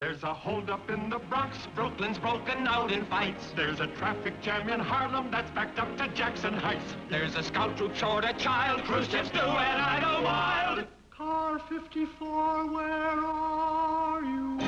There's a holdup in the Bronx. Brooklyn's broken out in fights. There's a traffic jam in Harlem that's backed up to Jackson Heights. There's a scout troop short a child. Cruise ships do and idle wild. Car 54, where are you?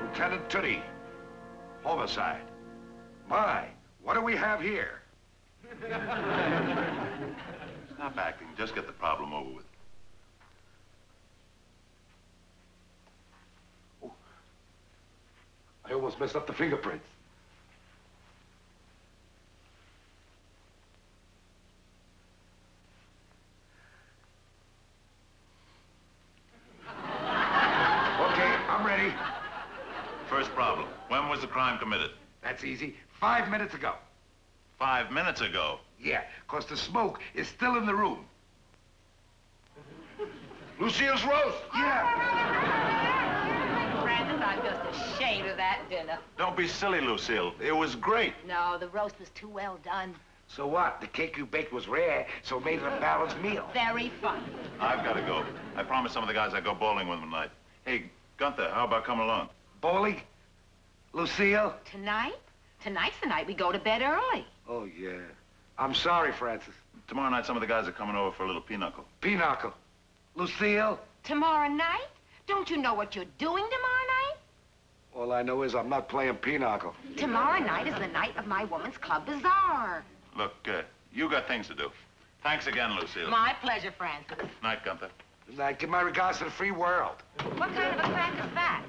Lieutenant Tootie. Homicide. My, what do we have here? Stop acting. Just get the problem over with. Oh. I almost messed up the fingerprints. Okay, I'm ready. First problem. When was the crime committed? That's easy. 5 minutes ago. 5 minutes ago. Yeah, because the smoke is still in the room. Lucille's roast? Yeah. Francis, I'm just ashamed of that dinner. Don't be silly, Lucille. It was great. No, the roast was too well done. So what? The cake you baked was rare, so it made it a balanced meal. Very fun. I've got to go. I promised some of the guys I'd go bowling with them tonight. Hey, Gunther, how about coming along? Bowling? Lucille? Tonight? Tonight's the night we go to bed early. Oh, yeah. I'm sorry, Francis. Tomorrow night, some of the guys are coming over for a little pinochle. Pinochle. Lucille? Tomorrow night? Don't you know what you're doing tomorrow night? All I know is I'm not playing pinochle. Tomorrow night is the night of my woman's club bazaar. Look, you got things to do. Thanks again, Lucille. My pleasure, Francis. Night, Gunther. Good night. Give my regards to the free world. What kind of a crack is that?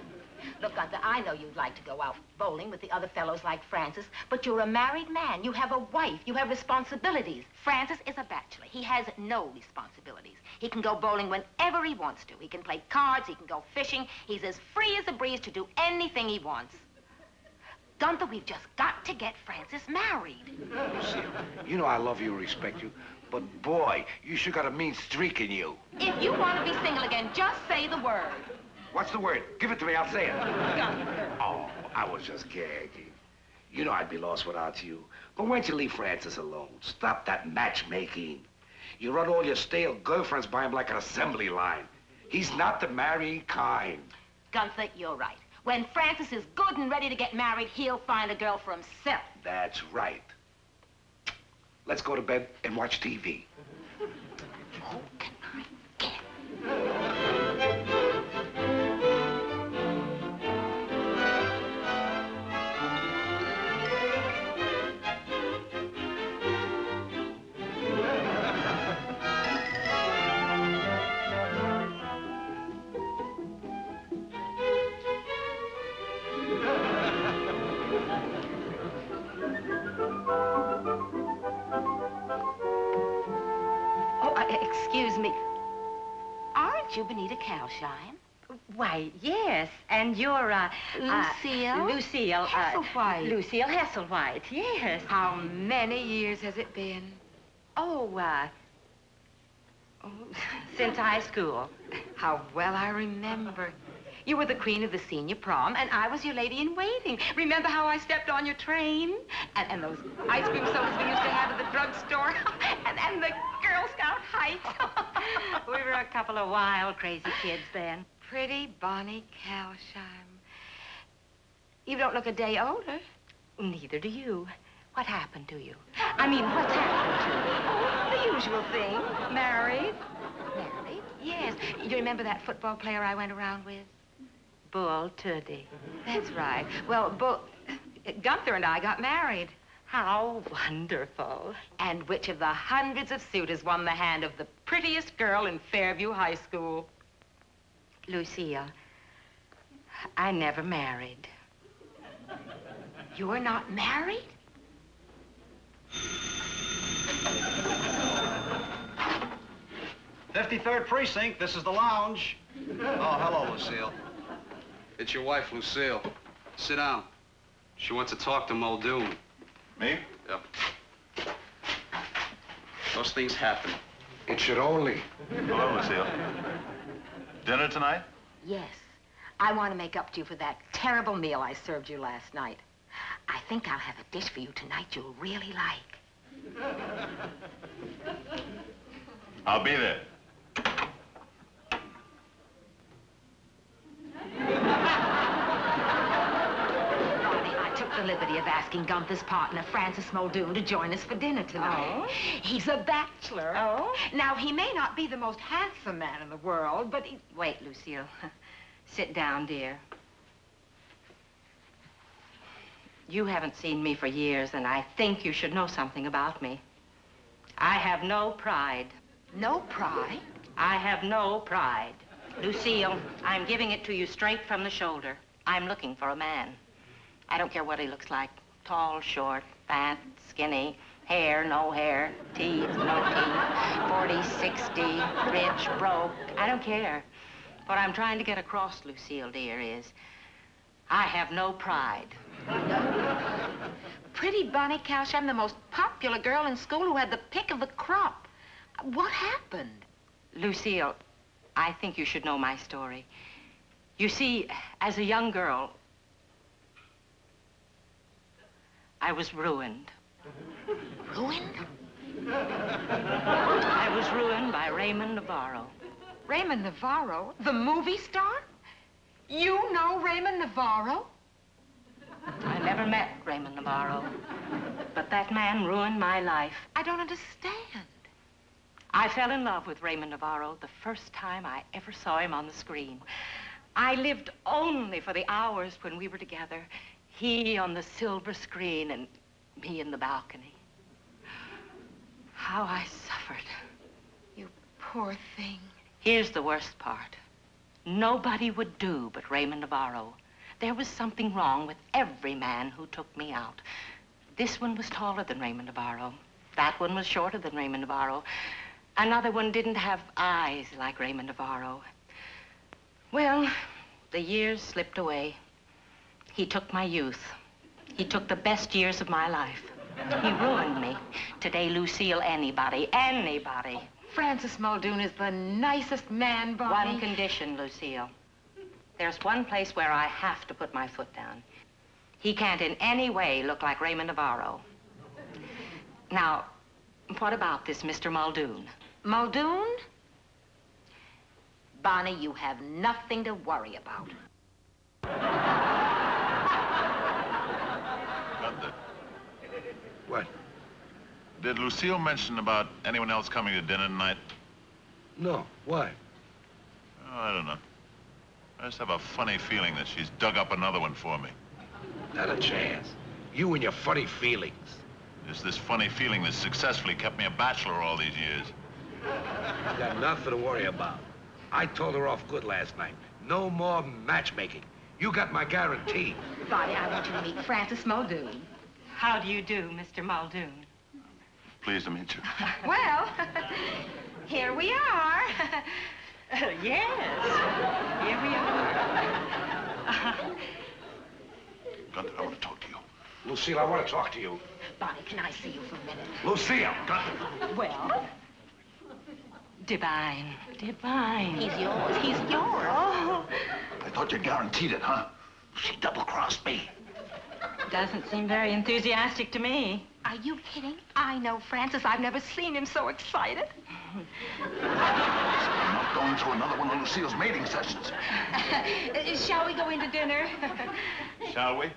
Look, Gunther, I know you'd like to go out bowling with the other fellows like Francis, but you're a married man. You have a wife. You have responsibilities. Francis is a bachelor. He has no responsibilities. He can go bowling whenever he wants to. He can play cards. He can go fishing. He's as free as a breeze to do anything he wants. Gunther, we've just got to get Francis married. Lucille, you know I love you and respect you, but boy, you sure got a mean streak in you. If you want to be single again, just say the word. What's the word? Give it to me, I'll say it. Gunther. Oh, I was just gagging. You know I'd be lost without you. But why don't you leave Francis alone? Stop that matchmaking. You run all your stale girlfriends by him like an assembly line. He's not the marrying kind. Gunther, you're right. When Francis is good and ready to get married, he'll find a girl for himself. That's right. Let's go to bed and watch TV. Who can I get? Excuse me. Aren't you Benita Kalsheim? Why, yes. And you're, Lucille? Lucille. Hesselwhite. Lucille Hesselwhite, yes. How many years has it been? Since high school. How well I remember. You were the queen of the senior prom, and I was your lady-in-waiting. Remember how I stepped on your train? And those ice cream sodas we used to have at the drugstore? and the Girl Scout hike? We were a couple of wild, crazy kids then. Pretty Bonnie Kalsheim. You don't look a day older. Neither do you. What happened to you? I mean, what's happened to you? The usual thing. Married. Married? Yes. You remember that football player I went around with? Bull Tootie. That's right. Well, Gunther and I got married. How wonderful. And which of the hundreds of suitors won the hand of the prettiest girl in Fairview High School? Lucille, I never married. You're not married? 53rd Precinct, this is the lounge. Oh, hello, Lucille. It's your wife, Lucille. Sit down. She wants to talk to Muldoon. Me? Yep. Those things happen. It should only. Hello, Lucille. Dinner tonight? Yes. I want to make up to you for that terrible meal I served you last night. I think I'll have a dish for you tonight you'll really like. I'll be there. I took the liberty of asking Gunther's partner, Francis Muldoon, to join us for dinner tonight. Oh? He's a bachelor. Oh? Now, he may not be the most handsome man in the world, but he... Wait, Lucille. Sit down, dear. You haven't seen me for years, and I think you should know something about me. I have no pride. No pride? I have no pride. Lucille, I'm giving it to you straight from the shoulder. I'm looking for a man. I don't care what he looks like. Tall, short, fat, skinny, hair, no hair, teeth, no teeth, 40, 60, rich, broke. I don't care. What I'm trying to get across, Lucille, dear, is I have no pride. Pretty Bonnie Cowshed, I'm the most popular girl in school who had the pick of the crop. What happened? Lucille, I think you should know my story. You see, as a young girl, I was ruined. Ruined? I was ruined by Raymond Navarro. Raymond Navarro? The movie star? You know Raymond Navarro? I never met Raymond Navarro, but that man ruined my life. I don't understand. I fell in love with Raymond Navarro the first time I ever saw him on the screen. I lived only for the hours when we were together. He on the silver screen and me in the balcony. How I suffered. You poor thing. Here's the worst part. Nobody would do but Raymond Navarro. There was something wrong with every man who took me out. This one was taller than Raymond Navarro. That one was shorter than Raymond Navarro. Another one didn't have eyes like Raymond Navarro. Well, the years slipped away. He took my youth. He took the best years of my life. He ruined me. Today, Lucille, anybody. Francis Muldoon is the nicest man, Bonnie. One condition, Lucille. There's one place where I have to put my foot down. He can't in any way look like Raymond Navarro. Now, what about this Mr. Muldoon? Muldoon? Bonnie, you have nothing to worry about. Gunther, What? did Lucille mention about anyone else coming to dinner tonight? No. Why? Oh, I don't know. I just have a funny feeling that she's dug up another one for me. Not a chance. You and your funny feelings. It's this funny feeling that successfully kept me a bachelor all these years. You got nothing to worry about. I told her off good last night. No more matchmaking. You got my guarantee. Bonnie, I want you to meet Francis Muldoon. How do you do, Mr. Muldoon? Pleased to meet you. Well, here we are. Yes, here we are. Gunther, I want to talk to you. Lucille, I want to talk to you. Bonnie, can I see you for a minute? Lucille! Gunther! Well? Divine. He's yours. He's yours. Oh, I thought you guaranteed it, huh? She double-crossed me. doesn't seem very enthusiastic to me. Are you kidding? I know Francis. I've never seen him so excited. I'm not going through another one of Lucille's mating sessions. Shall we go into dinner? Shall we?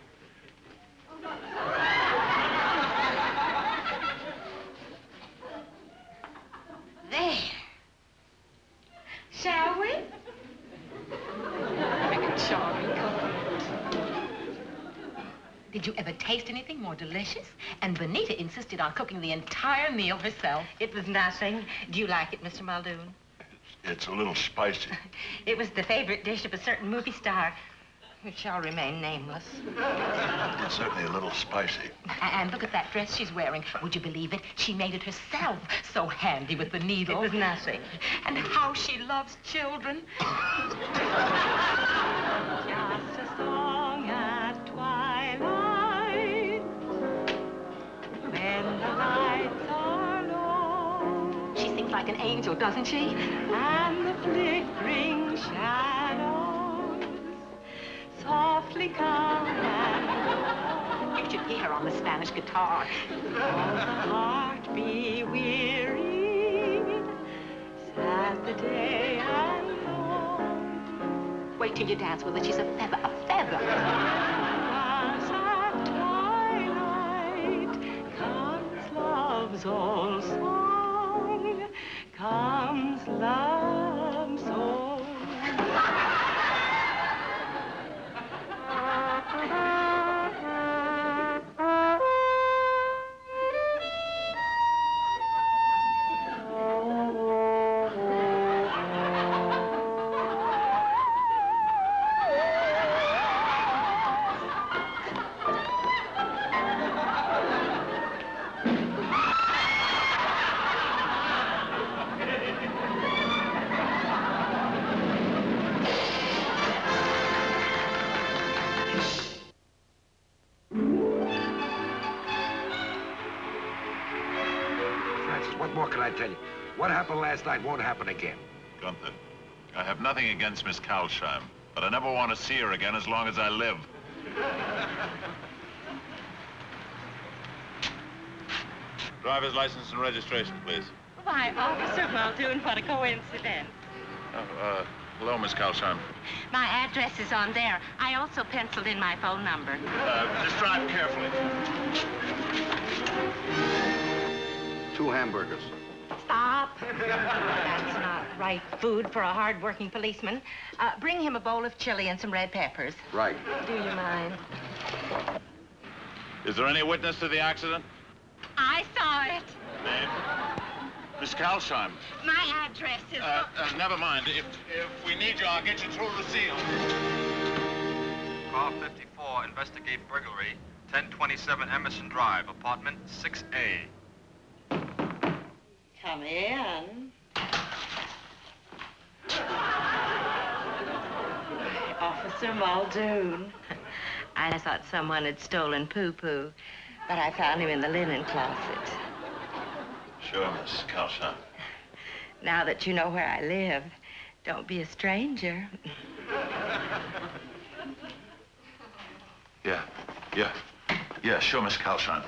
There. Shall we? Charming couple. Did you ever taste anything more delicious? And Benita insisted on cooking the entire meal herself. It was nothing. Do you like it, Mr. Muldoon? It's a little spicy. It was the favorite dish of a certain movie star. who shall remain nameless. It's certainly a little spicy. And look at that dress she's wearing. Would you believe it? She made it herself. So handy with the needle. It was nothing. And how she loves children. Just a song at twilight, when the lights are low. She sings like an angel, doesn't she? And the flickering shadows softly come and go. You should hear her on the Spanish guitar. Though the heart be weary, sad the day and long. Wait till you dance with her. She's a feather, a feather. As at twilight comes love's old song, comes love's old. What more can I tell you? What happened last night won't happen again. Gunther, I have nothing against Miss Kalsheim, but I never want to see her again as long as I live. Driver's license and registration, please. Why, Officer Muldoon, what a coincidence. Hello, Miss Kalsheim. My address is on there. I also penciled in my phone number. Just drive carefully. 2 hamburgers. Stop. That's not right food for a hard-working policeman. Bring him a bowl of chili and some red peppers. Right. Do you mind? Is there any witness to the accident? I saw it. Name? Miss Kalsheim. My address is... Never mind. If we need you, I'll get you through Lucille. Car 54, investigate burglary, 1027 Emerson Drive, apartment 6A. Come in. Officer Muldoon. I thought someone had stolen Poo-Poo, but I found him in the linen closet. Sure, Miss Kalsheim. Now that you know where I live, don't be a stranger. Yeah, sure, Miss Kalsheim.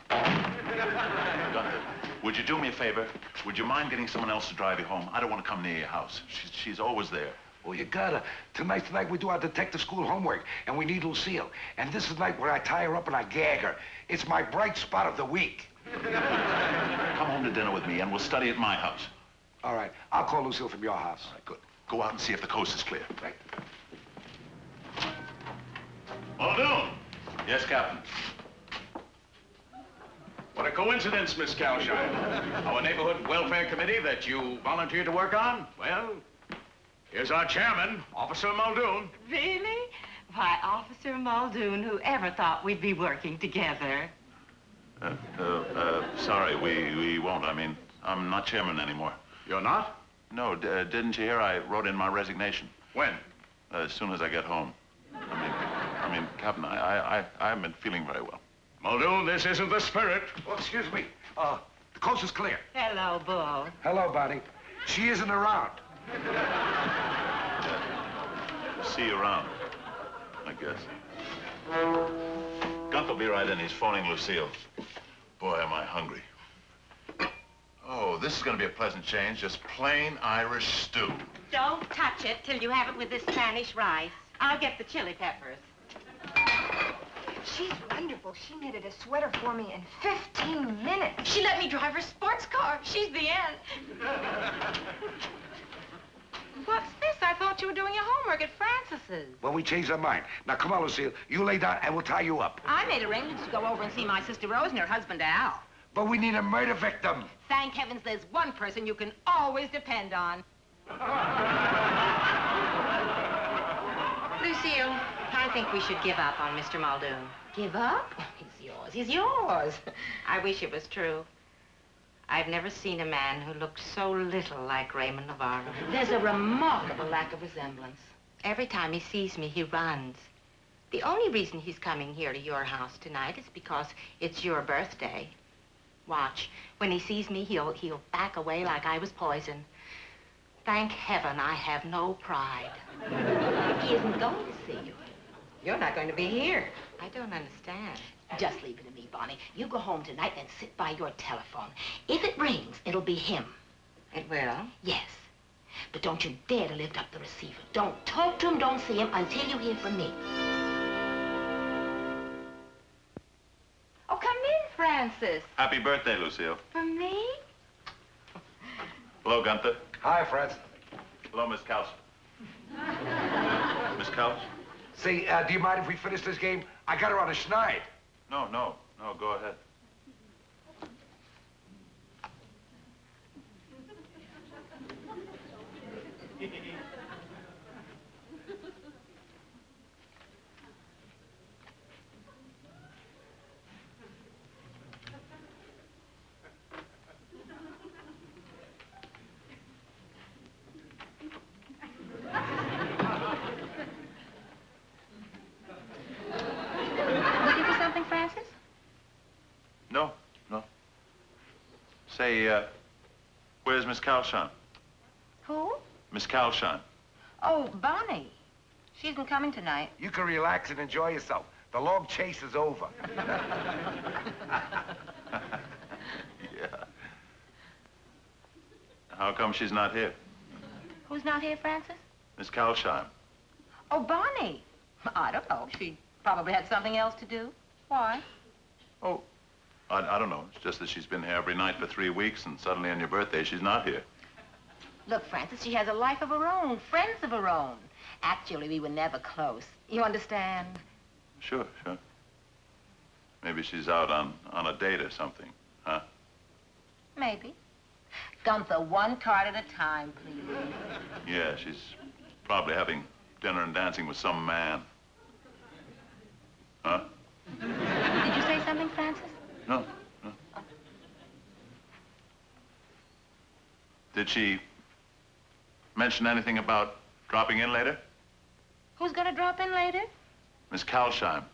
Gunther, would you do me a favor? Would you mind getting someone else to drive you home? I don't want to come near your house. She's always there. Well, you gotta. Tonight we do our detective school homework, and we need Lucille. And this is the night where I tie her up and I gag her. It's my bright spot of the week. Come home to dinner with me, and we'll study at my house. All right, I'll call Lucille from your house. All right, good. Go out and see if the coast is clear. Right. Muldoon! Yes, Captain. What a coincidence, Miss Kalsheim. Our neighborhood welfare committee that you volunteered to work on, well, here's our chairman, Officer Muldoon. Really? Why, Officer Muldoon, whoever thought we'd be working together? Sorry, we won't. I mean, I'm not chairman anymore. You're not? No, didn't you hear? I wrote in my resignation. When? As soon as I get home. I mean, Captain, I haven't been feeling very well. Muldoon, this isn't the spirit. Oh, excuse me. The coast is clear. Hello, Bull. Hello, Bonnie. She isn't around. See you around, I guess. Gunther will be right in. He's phoning Lucille. Boy, am I hungry. Oh, this is going to be a pleasant change. Just plain Irish stew. Don't touch it till you have it with this Spanish rice. I'll get the chili peppers. She's wonderful. She knitted a sweater for me in 15 minutes. She let me drive her sports car. She's the end. What's this? I thought you were doing your homework at Francis's. Well, we changed our mind. Now, come on, Lucille. You lay down and we'll tie you up. I made arrangements to go over and see my sister Rose and her husband Al. But we need a murder victim. Thank heavens there's one person you can always depend on. Lucille, think we should give up on Mr. Muldoon. Give up? He's yours. He's yours. I wish it was true. I've never seen a man who looked so little like Raymond Navarro. There's a remarkable lack of resemblance. Every time he sees me, he runs. The only reason he's coming here to your house tonight is because it's your birthday. Watch. When he sees me, he'll back away like I was poison. Thank heaven I have no pride. He isn't going to see you. You're not going to be here. I don't understand. Just leave it to me, Bonnie. You go home tonight and sit by your telephone. If it rings, it'll be him. It will? Yes. But don't you dare to lift up the receiver. Don't talk to him, don't see him until you hear from me. Oh, come in, Francis. Happy birthday, Lucille. For me? Hello, Gunther. Hi, Franz. Hello, Miss Couch. Miss Couch? Say, do you mind if we finish this game? I got her on a schneid. No, go ahead. Looking for something, Francis? No. Say, where's Miss Calshon? Who? Miss Calshon. Oh, Bonnie. She isn't coming tonight. You can relax and enjoy yourself. The long chase is over. Yeah. How come she's not here? Who's not here, Francis? Miss Calshon. Oh, Bonnie. I don't know. She probably had something else to do. Why? Oh, I don't know. It's just that she's been here every night for 3 weeks, and suddenly on your birthday, she's not here. Look, Francis, she has a life of her own, friends of her own. Actually, we were never close. You understand? Sure. Maybe she's out on a date or something, huh? Maybe. Gunther, one card at a time, please. Yeah, she's probably having dinner and dancing with some man. Huh? Did you say something, Francis? No. Did she mention anything about dropping in later? Who's gonna drop in later? Miss Kalsheim.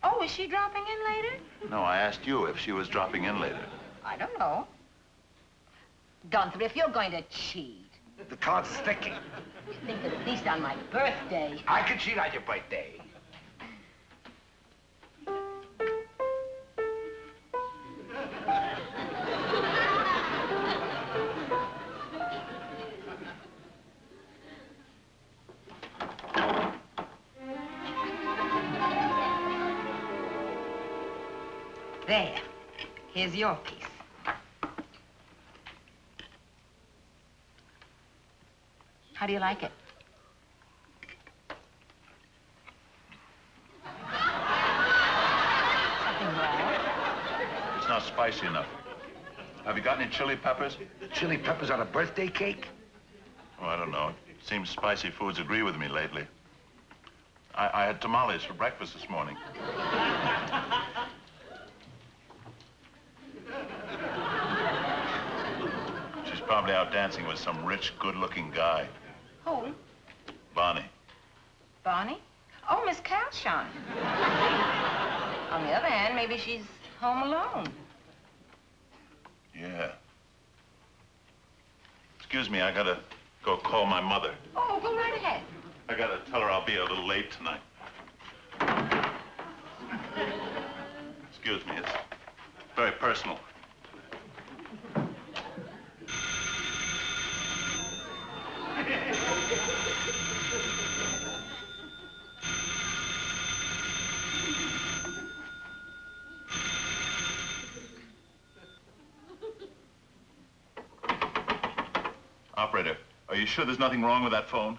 Oh, is she dropping in later? No, I asked you if she was dropping in later. I don't know. Gunther, if you're going to cheat... The card's sticky. You think that at least on my birthday... I can cheat on your birthday. There. Here's your piece. How do you like it? Something wrong? It's not spicy enough. Have you got any chili peppers? Chili peppers on a birthday cake? Oh, I don't know. It seems spicy foods agree with me lately. I had tamales for breakfast this morning. She's probably out dancing with some rich, good-looking guy. Who? Bonnie. Bonnie? Oh, Miss Calshon. On the other hand, maybe she's home alone. Yeah. Excuse me, I gotta go call my mother. Oh, go right ahead. I gotta tell her I'll be a little late tonight. Excuse me, it's very personal. Operator, are you sure there's nothing wrong with that phone?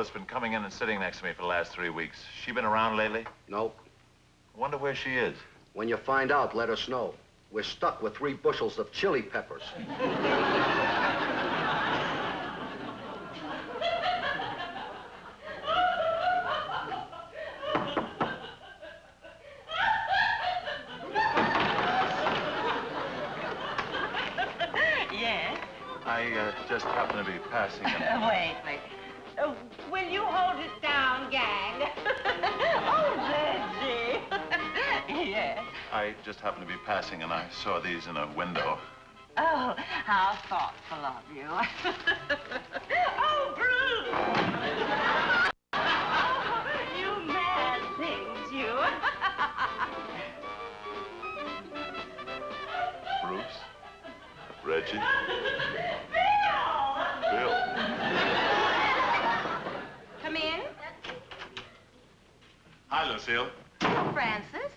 that's been coming in and sitting next to me for the last 3 weeks. She been around lately? Nope. Wonder where she is. When you find out, let us know. We're stuck with 3 bushels of chili peppers. Yes? I just happened to be passing and... Wait. Will you hold it down, gang? Oh, Reggie. Yes. I just happened to be passing and I saw these in a window. Oh, how thoughtful of you. Oh, Bruce! Oh, you mad things, you. Bruce? Reggie? Bill! Bill? Come in. Hi, Lucille. Francis.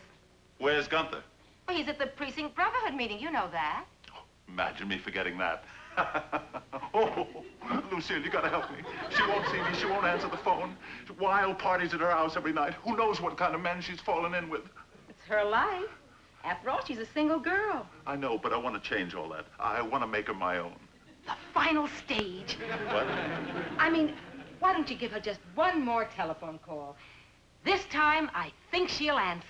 Where's Gunther? Well, he's at the Precinct Brotherhood meeting. You know that. Imagine me forgetting that. Oh, Lucille, you gotta help me. She won't see me. She won't answer the phone. Wild parties at her house every night. Who knows what kind of men she's fallen in with. It's her life. After all, she's a single girl. I know, but I want to change all that. I want to make her my own. The final stage. What? I mean, why don't you give her just one more telephone call? This time, I think she'll answer.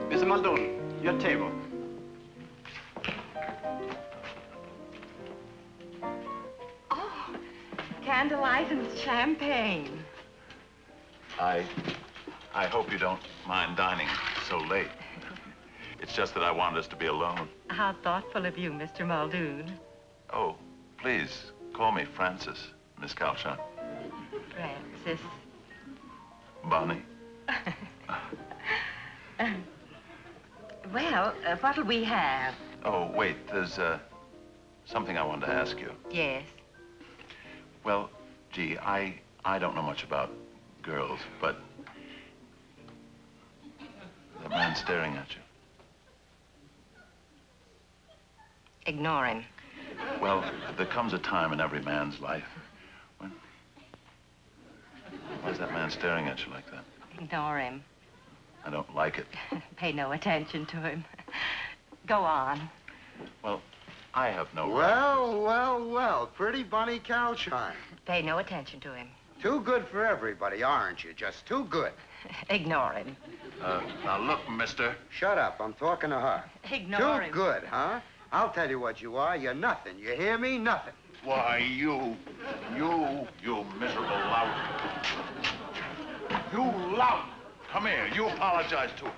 Mr. Muldoon, your table. Oh, candlelight and champagne. I hope you don't mind dining so late. It's just that I wanted us to be alone. How thoughtful of you, Mr. Muldoon. Oh, please, call me Francis, Miss Calshon. Francis. Bonnie. Well, what'll we have? Oh, wait, there's something I wanted to ask you. Yes. Well, gee, I don't know much about girls, but that man staring at you. Ignore him. Well, there comes a time in every man's life when... Why is that man staring at you like that? Ignore him. I don't like it. Pay no attention to him. Go on. Well, I have no... Well, pretty Bunny Calshine. Pay no attention to him. Too good for everybody, aren't you? Just too good. Ignore him. Now look, mister. Shut up, I'm talking to her. Ignore him. Too good, huh? I'll tell you what you are. You're nothing. You hear me? Nothing. Why, you miserable lout. You lout. Come here. You apologize to her.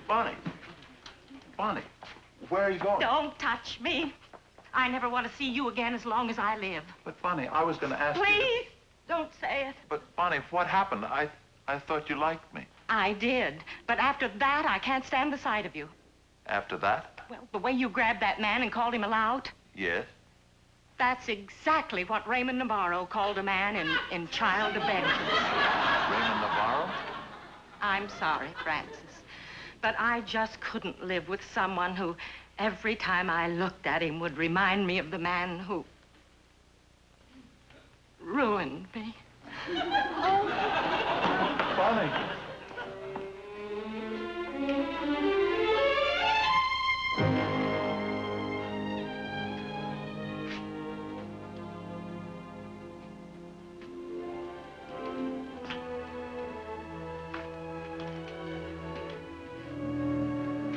Bonnie, where are you going? Don't touch me. I never want to see you again as long as I live. But, Bonnie, I was going to ask you... Please, don't say it. But, Bonnie, what happened? I thought you liked me. I did. But after that, I can't stand the sight of you. After that? Well, the way you grabbed that man and called him a lout. Yes. That's exactly what Raymond Navarro called a man in child abandonment. Raymond Navarro? I'm sorry, Francis, but I just couldn't live with someone who, every time I looked at him, would remind me of the man who ruined me. Bonnie.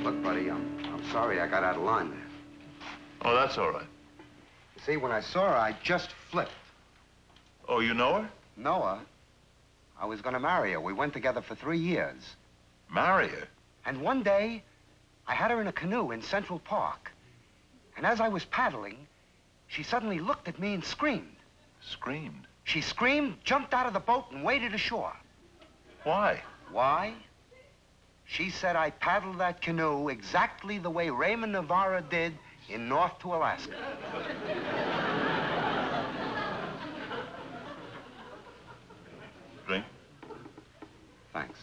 Look, buddy, I'm sorry I got out of line there. Oh, that's all right. You see, when I saw her, I just flipped. Oh, you know her? Know her? I was gonna marry her. We went together for 3 years. Marry her? And one day, I had her in a canoe in Central Park. And as I was paddling, she suddenly looked at me and screamed. Screamed? She screamed, jumped out of the boat, and waded ashore. Why? Why? She said I paddled that canoe exactly the way Raymond Navarro did in North to Alaska. Drink? Thanks.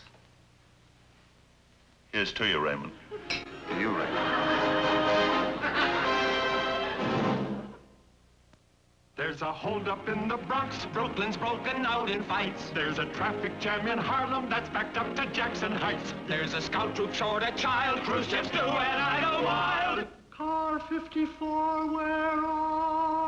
Here's this to you, Raymond. To you, Raymond. There's a holdup in the Bronx, Brooklyn's broken out in fights. There's a traffic jam in Harlem that's backed up to Jackson Heights. There's a scout troop short a child, cruise ships do, and I go wild. Car 54, where are